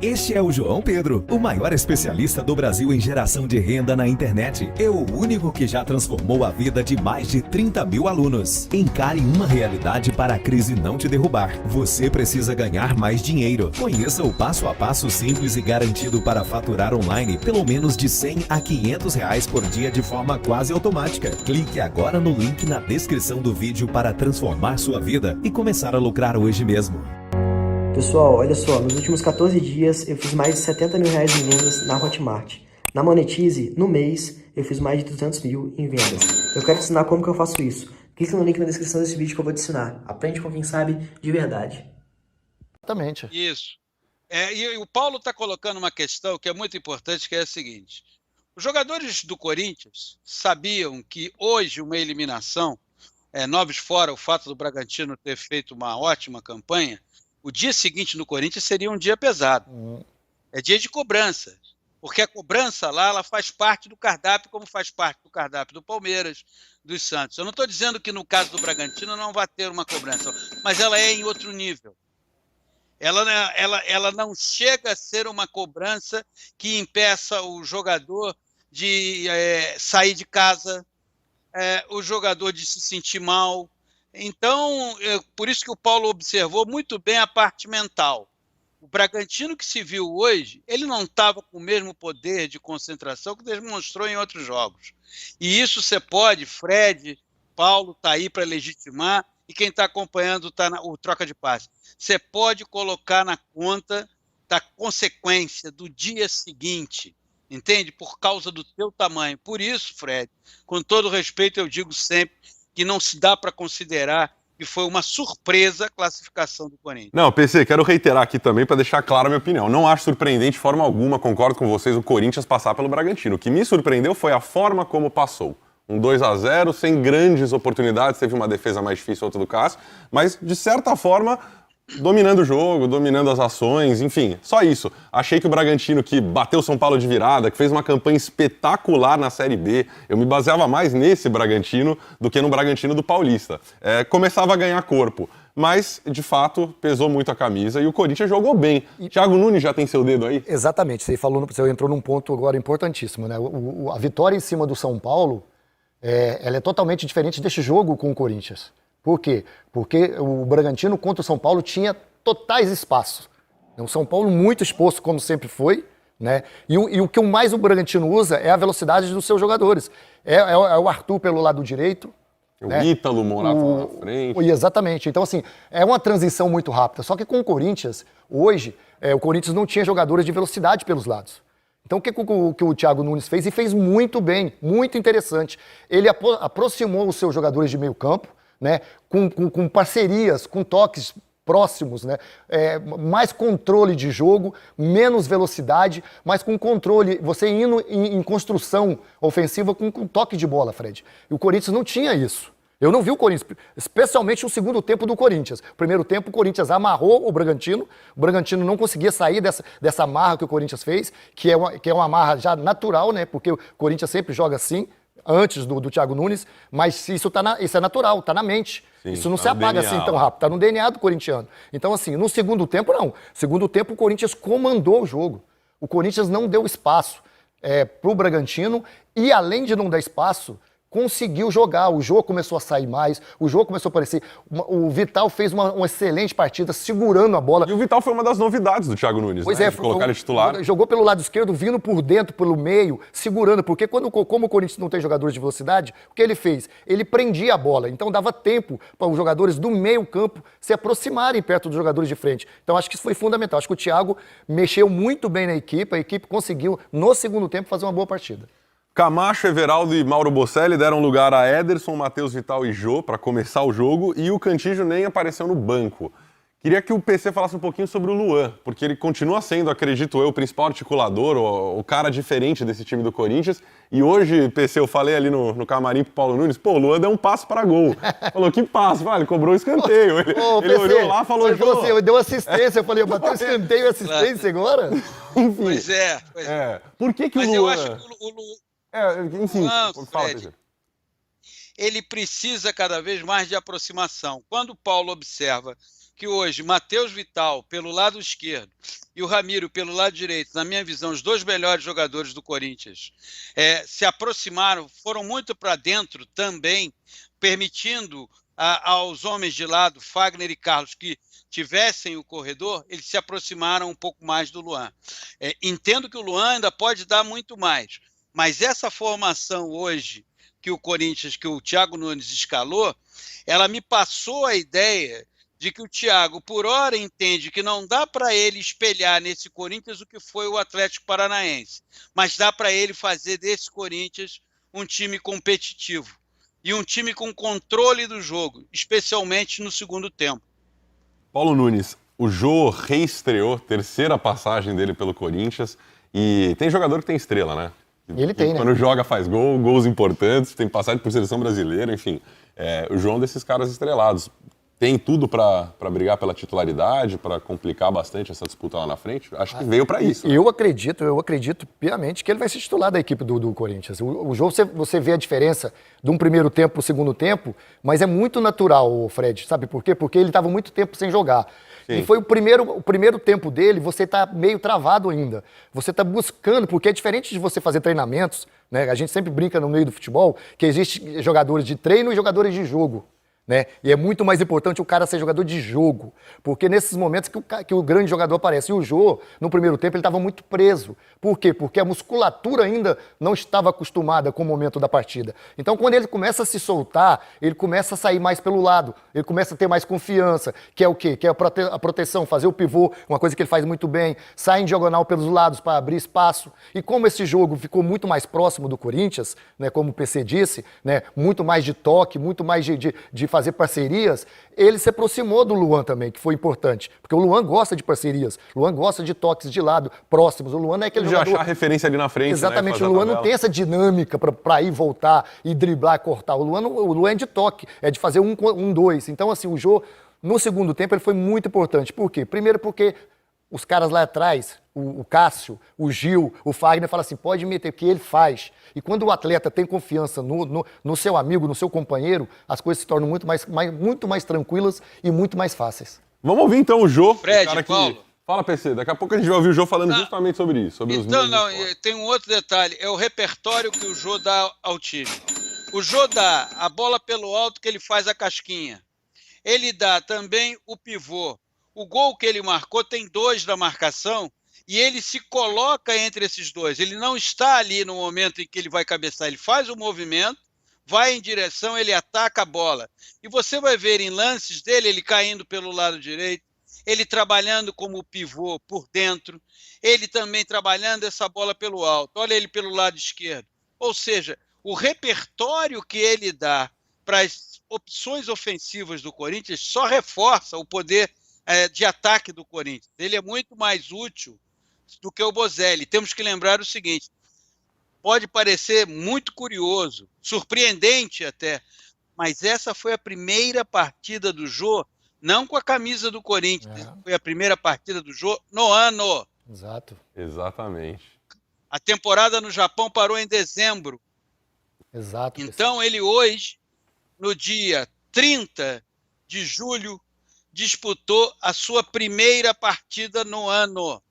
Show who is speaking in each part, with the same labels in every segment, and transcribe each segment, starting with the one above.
Speaker 1: Este é o João Pedro, o maior especialista do Brasil em geração de renda na internet. É o único que já transformou a vida de mais de 30 mil alunos. Encare uma realidade para a crise não te derrubar. Você precisa ganhar mais dinheiro. Conheça o passo a passo simples e garantido para faturar online pelo menos de R$100 a R$500 por dia de forma quase automática. Clique agora no link na descrição do vídeo para transformar sua vida e começar a lucrar hoje mesmo.
Speaker 2: Pessoal, olha só, nos últimos 14 dias eu fiz mais de R$70 mil em vendas na Hotmart. Na Monetize, no mês, eu fiz mais de 200 mil em vendas. Eu quero te ensinar como que eu faço isso. Clica no link na descrição desse vídeo que eu vou te ensinar. Aprende com quem sabe de verdade.
Speaker 3: Exatamente.
Speaker 4: Isso. E o Paulo está colocando uma questão que é muito importante, que é a seguinte. Os jogadores do Corinthians sabiam que hoje uma eliminação, noves fora o fato do Bragantino ter feito uma ótima campanha, o dia seguinte no Corinthians seria um dia pesado. É dia de cobrança. Porque a cobrança lá, ela faz parte do cardápio, como faz parte do cardápio do Palmeiras, dos Santos. Eu não estou dizendo que no caso do Bragantino não vai ter uma cobrança, mas ela é em outro nível. Ela não chega a ser uma cobrança que impeça o jogador de sair de casa, o jogador de se sentir mal. Então, por isso que o Paulo observou muito bem a parte mental. O Bragantino que se viu hoje, ele não estava com o mesmo poder de concentração que demonstrou em outros jogos. E isso você pode, Fred, Paulo está aí para legitimar, e quem está acompanhando o troca de passe. Você pode colocar na conta da consequência do dia seguinte, entende? Por causa do teu tamanho. Por isso, Fred, com todo respeito, eu digo sempre que não se dá para considerar que foi uma surpresa a classificação do Corinthians.
Speaker 5: Não, PC, quero reiterar aqui também para deixar clara a minha opinião. Não acho surpreendente de forma alguma, concordo com vocês, o Corinthians passar pelo Bragantino. O que me surpreendeu foi a forma como passou. Um 2-0, sem grandes oportunidades, teve uma defesa mais difícil, outra do Cássio, mas de certa forma dominando o jogo, dominando as ações, enfim, só isso. Achei que o Bragantino, que bateu o São Paulo de virada, que fez uma campanha espetacular na Série B, eu me baseava mais nesse Bragantino do que no Bragantino do Paulista. Começava a ganhar corpo, mas, de fato, pesou muito a camisa e o Corinthians jogou bem. Thiago Nunes já tem seu dedo aí?
Speaker 3: Exatamente, você entrou num ponto agora importantíssimo, né? A vitória em cima do São Paulo, ela é totalmente diferente deste jogo com o Corinthians. Por quê? Porque o Bragantino contra o São Paulo tinha totais espaços. O São Paulo muito exposto, como sempre foi, né? E o que mais o Bragantino usa é a velocidade dos seus jogadores. É o Arthur pelo lado direito.
Speaker 5: O Ítalo, Morato na frente.
Speaker 3: Exatamente. Então, assim, é uma transição muito rápida. Só que com o Corinthians, hoje, o Corinthians não tinha jogadores de velocidade pelos lados. Então, o que o Thiago Nunes fez? E fez muito bem, muito interessante. Ele aproximou os seus jogadores de meio campo, né, com parcerias, com toques próximos, né, mais controle de jogo, menos velocidade, mas com controle, você indo em construção ofensiva com toque de bola, Fred. E o Corinthians não tinha isso. Eu não vi o Corinthians, especialmente o segundo tempo do Corinthians. Primeiro tempo, o Corinthians amarrou o Bragantino não conseguia sair dessa amarra que o Corinthians fez, que é uma amarra já natural, né, porque o Corinthians sempre joga assim, antes do Thiago Nunes, mas isso é natural, está na mente. Sim, isso não se apaga assim tão rápido, está no DNA do corintiano. Então, assim, no segundo tempo, não. Segundo tempo, o Corinthians comandou o jogo. O Corinthians não deu espaço para o Bragantino e, além de não dar espaço, conseguiu jogar, o jogo começou a sair mais, o jogo começou a aparecer, o Vital fez uma excelente partida, segurando a bola.
Speaker 5: E o Vital foi uma das novidades do Thiago Nunes,
Speaker 3: pois
Speaker 5: né? De colocar ele titular.
Speaker 3: Jogou pelo lado esquerdo, vindo por dentro, pelo meio, segurando, porque como o Corinthians não tem jogadores de velocidade, o que ele fez? Ele prendia a bola, então dava tempo para os jogadores do meio campo se aproximarem perto dos jogadores de frente. Então acho que isso foi fundamental, acho que o Thiago mexeu muito bem na equipe, a equipe conseguiu, no segundo tempo, fazer uma boa partida.
Speaker 5: Camacho, Everaldo e Mauro Bocelli deram lugar a Ederson, Matheus Vital e Jô para começar o jogo e o Cantígio nem apareceu no banco. Queria que o PC falasse um pouquinho sobre o Luan, porque ele continua sendo, acredito eu, o principal articulador, o cara diferente desse time do Corinthians. E hoje, PC, eu falei ali no camarim pro Paulo Nunes, o Luan deu um passo para gol. Falou, que passo? Ele cobrou o escanteio. Ele
Speaker 3: PC,
Speaker 5: olhou lá e falou,
Speaker 3: Jô. Falou assim, eu dei assistência, eu falei, eu bateu escanteio e assistência agora?
Speaker 5: Enfim.
Speaker 4: Pois é.
Speaker 5: Por que
Speaker 4: Mas
Speaker 5: o Luan...
Speaker 4: eu acho que o Luan...
Speaker 5: enfim, fala,
Speaker 4: Fred,
Speaker 5: PC.
Speaker 4: Ele precisa cada vez mais de aproximação. Quando o Paulo observa que hoje Matheus Vital pelo lado esquerdo e o Ramiro pelo lado direito, na minha visão, os dois melhores jogadores do Corinthians, se aproximaram, foram muito para dentro também, permitindo aos homens de lado, Fagner e Carlos, que tivessem o corredor, eles se aproximaram um pouco mais do Luan. Entendo que o Luan ainda pode dar muito mais, mas essa formação hoje que o Corinthians, que o Thiago Nunes escalou, ela me passou a ideia de que o Thiago, por hora, entende que não dá para ele espelhar nesse Corinthians o que foi o Atlético Paranaense, mas dá para ele fazer desse Corinthians um time competitivo e um time com controle do jogo, especialmente no segundo tempo.
Speaker 5: Paulo Nunes, o Jô reestreou, terceira passagem dele pelo Corinthians, e tem jogador que tem estrela, né?
Speaker 3: Ele tem, né?
Speaker 5: Quando joga faz gol, gols importantes, tem passagem por seleção brasileira, enfim. O João é desses caras estrelados. Tem tudo para brigar pela titularidade, para complicar bastante essa disputa lá na frente? Acho que veio para isso. Né?
Speaker 3: Eu acredito piamente que ele vai ser titular da equipe do Corinthians. O jogo, você vê a diferença de um primeiro tempo para o segundo tempo, mas é muito natural, Fred. Sabe por quê? Porque ele estava muito tempo sem jogar. Sim. E foi o primeiro tempo dele, você está meio travado ainda. Você está buscando, porque é diferente de você fazer treinamentos, né? A gente sempre brinca no meio do futebol que existe jogadores de treino e jogadores de jogo. Né? E é muito mais importante o cara ser jogador de jogo, porque nesses momentos que o grande jogador aparece. E o Jô, no primeiro tempo, ele estava muito preso. Por quê? Porque a musculatura ainda não estava acostumada com o momento da partida. Então, quando ele começa a se soltar, ele começa a sair mais pelo lado, ele começa a ter mais confiança, que é o quê? Que é a proteção, fazer o pivô, uma coisa que ele faz muito bem, sai em diagonal pelos lados para abrir espaço. E como esse jogo ficou muito mais próximo do Corinthians, né, como o PC disse, né, muito mais de toque, muito mais de fazer parcerias, ele se aproximou do Luan também, que foi importante. Porque o Luan gosta de parcerias, o Luan gosta de toques de lado, próximos. O Luan não é aquele jogador...
Speaker 5: De achar referência ali na frente,
Speaker 3: exatamente,
Speaker 5: né?
Speaker 3: O Luan não tem essa dinâmica para ir, voltar e driblar, cortar. O Luan é de toque, é de fazer um, dois. Então, assim, o Jô, no segundo tempo, ele foi muito importante. Por quê? Primeiro porque os caras lá atrás, o Cássio, o Gil, o Fagner, falam assim, pode meter, o que ele faz. E quando o atleta tem confiança no seu amigo, no seu companheiro, as coisas se tornam muito mais tranquilas e muito mais fáceis.
Speaker 5: Vamos ouvir então o Jô.
Speaker 4: Fred,
Speaker 5: cara que...
Speaker 4: Paulo.
Speaker 5: Fala, PC, daqui a pouco a gente vai ouvir o Jô falando justamente sobre isso. Sobre
Speaker 4: então, tem um outro detalhe, é o repertório que o Jô dá ao time. O Jô dá a bola pelo alto que ele faz a casquinha. Ele dá também o pivô. O gol que ele marcou tem 2 da marcação e ele se coloca entre esses 2. Ele não está ali no momento em que ele vai cabeçar. Ele faz o movimento, vai em direção, ele ataca a bola. E você vai ver em lances dele, ele caindo pelo lado direito, ele trabalhando como pivô por dentro, ele também trabalhando essa bola pelo alto. Olha ele pelo lado esquerdo. Ou seja, o repertório que ele dá para as opções ofensivas do Corinthians só reforça o poder de ataque do Corinthians. Ele é muito mais útil do que o Bozelli. Temos que lembrar o seguinte, pode parecer muito curioso, surpreendente até, mas essa foi a primeira partida do Jô, não com a camisa do Corinthians, foi a primeira partida do Jô no ano.
Speaker 3: Exato.
Speaker 5: Exatamente.
Speaker 4: A temporada no Japão parou em dezembro.
Speaker 3: Exato.
Speaker 4: Então ele hoje, no dia 30 de julho, disputou a sua primeira partida no ano.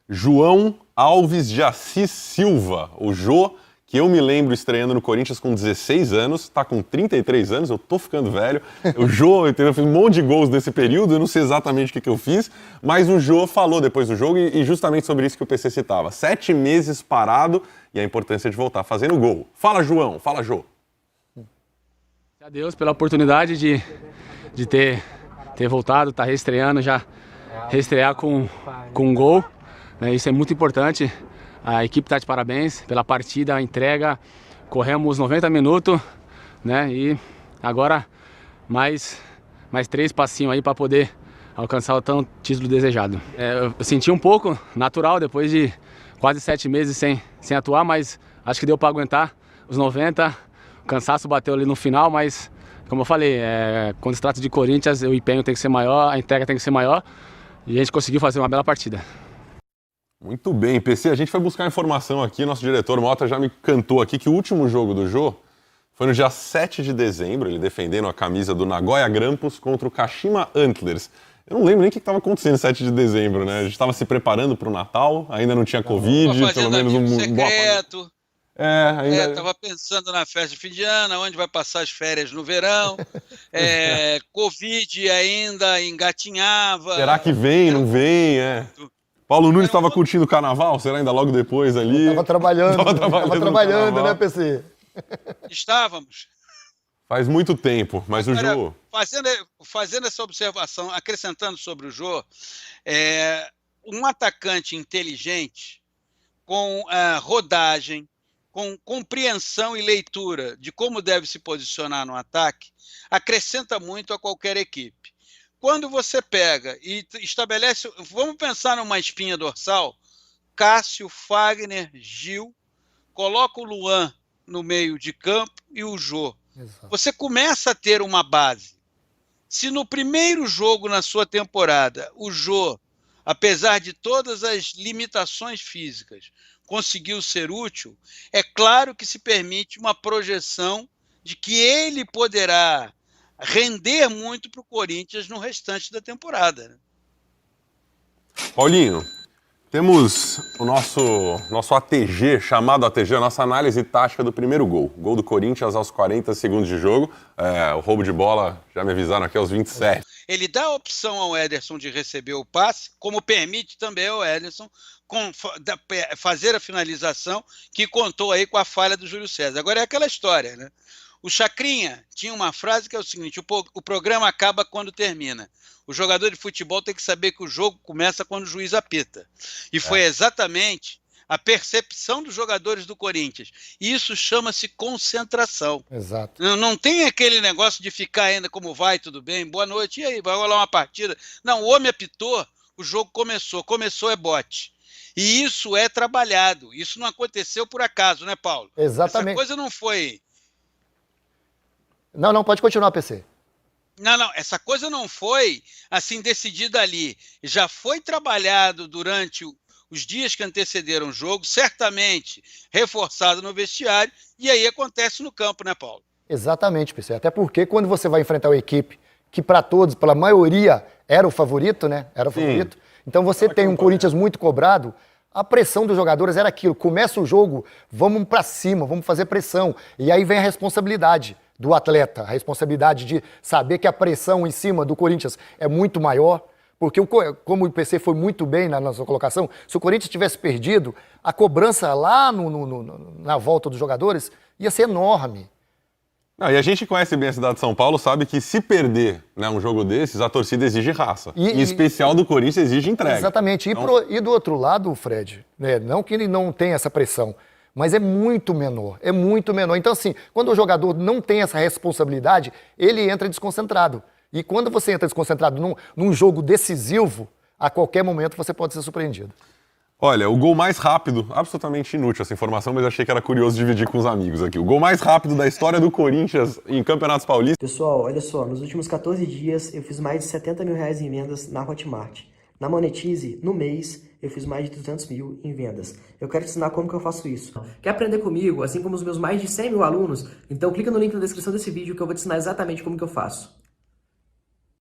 Speaker 5: João Alves de Assis Silva, o Jô, que eu me lembro estreando no Corinthians com 16 anos, tá com 33 anos, eu tô ficando velho. O Jô, eu fiz um monte de gols nesse período, eu não sei exatamente o que eu fiz, mas o Jô falou depois do jogo e justamente sobre isso que o PC citava. 7 meses parado e a importância de voltar fazendo gol. Fala, João, fala, Jô.
Speaker 6: A Deus pela oportunidade de ter voltado, tá reestreando já, reestrear com um gol, né? Isso é muito importante. A equipe está de parabéns pela partida, a entrega, corremos 90 minutos, né? E agora mais 3 passinhos aí para poder alcançar o tão título desejado. Eu senti um pouco natural depois de quase 7 meses sem atuar, mas acho que deu para aguentar os 90, o cansaço bateu ali no final, mas como eu falei, quando se trata de Corinthians, o empenho tem que ser maior, a entrega tem que ser maior e a gente conseguiu fazer uma bela partida.
Speaker 5: Muito bem, PC, a gente foi buscar informação aqui, nosso diretor Mota já me cantou aqui que o último jogo do Jô Foi no dia 7 de dezembro, ele defendendo a camisa do Nagoya Grampus contra o Kashima Antlers. Eu não lembro nem o que estava acontecendo no 7 de dezembro, né? A gente estava se preparando para o Natal, ainda não tinha Covid, pelo menos um
Speaker 4: secreto.
Speaker 5: Ainda...
Speaker 4: Tava pensando na festa de fim de ano, onde vai passar as férias no verão. Covid ainda engatinhava.
Speaker 5: Será que vem, não vem? Paulo Nunes estava curtindo o carnaval? Será ainda logo depois ali?
Speaker 3: Tava trabalhando, né, PC?
Speaker 4: Estávamos.
Speaker 5: Faz muito tempo, mas
Speaker 4: agora,
Speaker 5: o Jô...
Speaker 4: Fazendo essa observação, acrescentando sobre o Jô, um atacante inteligente, com rodagem, com compreensão e leitura de como deve se posicionar no ataque, acrescenta muito a qualquer equipe. Quando você pega e estabelece... Vamos pensar numa espinha dorsal, Cássio, Fagner, Gil, coloca o Luan no meio de campo e o Jô. Exato. Você começa a ter uma base. Se no primeiro jogo na sua temporada o Jô, apesar de todas as limitações físicas, conseguiu ser útil, é claro que se permite uma projeção de que ele poderá render muito para o Corinthians no restante da temporada. Né?
Speaker 5: Paulinho, temos o nosso ATG, chamado ATG, a nossa análise tática do primeiro gol. Gol do Corinthians aos 40 segundos de jogo. O roubo de bola, já me avisaram aqui, aos 27.
Speaker 4: Ele dá a opção ao Ederson de receber o passe, como permite também ao Ederson fazer a finalização, que contou aí com a falha do Júlio César. Agora é aquela história, né? O Chacrinha tinha uma frase que é o seguinte: o programa acaba quando termina. O jogador de futebol tem que saber que o jogo começa quando o juiz apita. E foi exatamente a percepção dos jogadores do Corinthians. Isso chama-se concentração.
Speaker 3: Exato.
Speaker 4: Não tem aquele negócio de ficar ainda como vai, tudo bem, boa noite, e aí, vai rolar uma partida. Não, o homem apitou, o jogo começou. Começou é bote. E isso é trabalhado. Isso não aconteceu por acaso, né, Paulo?
Speaker 3: Exatamente.
Speaker 4: Essa coisa não foi...
Speaker 3: Não, pode continuar, PC.
Speaker 4: Não, essa coisa não foi assim decidida ali. Já foi trabalhado durante os dias que antecederam o jogo, certamente reforçado no vestiário, e aí acontece no campo, né, Paulo?
Speaker 3: Exatamente, PC. Até porque quando você vai enfrentar uma equipe que para todos, pela maioria, era o favorito, né? Era o favorito. Então você tem um Corinthians muito cobrado, a pressão dos jogadores era aquilo. Começa o jogo, vamos para cima, vamos fazer pressão. E aí vem a responsabilidade do atleta, a responsabilidade de saber que a pressão em cima do Corinthians é muito maior, porque como o PC foi muito bem na sua colocação, se o Corinthians tivesse perdido, a cobrança lá na volta dos jogadores ia ser enorme.
Speaker 5: Não, e a gente conhece bem a cidade de São Paulo, sabe que se perder, né, um jogo desses, a torcida exige raça. Em especial do Corinthians exige entrega.
Speaker 3: Exatamente.
Speaker 5: Então...
Speaker 3: E do outro lado, Fred, né, não que ele não tenha essa pressão, mas é muito menor, é muito menor. Então, assim, quando o jogador não tem essa responsabilidade, ele entra desconcentrado. E quando você entra desconcentrado num jogo decisivo, a qualquer momento você pode ser surpreendido.
Speaker 5: Olha, o gol mais rápido, absolutamente inútil essa informação, mas eu achei que era curioso dividir com os amigos aqui. O gol mais rápido da história do Corinthians em Campeonatos Paulistas.
Speaker 2: Pessoal, olha só, nos últimos 14 dias eu fiz mais de 70 mil reais em vendas na Hotmart. Na Monetize, no mês, eu fiz mais de 200 mil em vendas. Eu quero te ensinar como que eu faço isso. Quer aprender comigo, assim como os meus mais de 100 mil alunos? Então clica no link na descrição desse vídeo que eu vou te ensinar exatamente como que eu faço.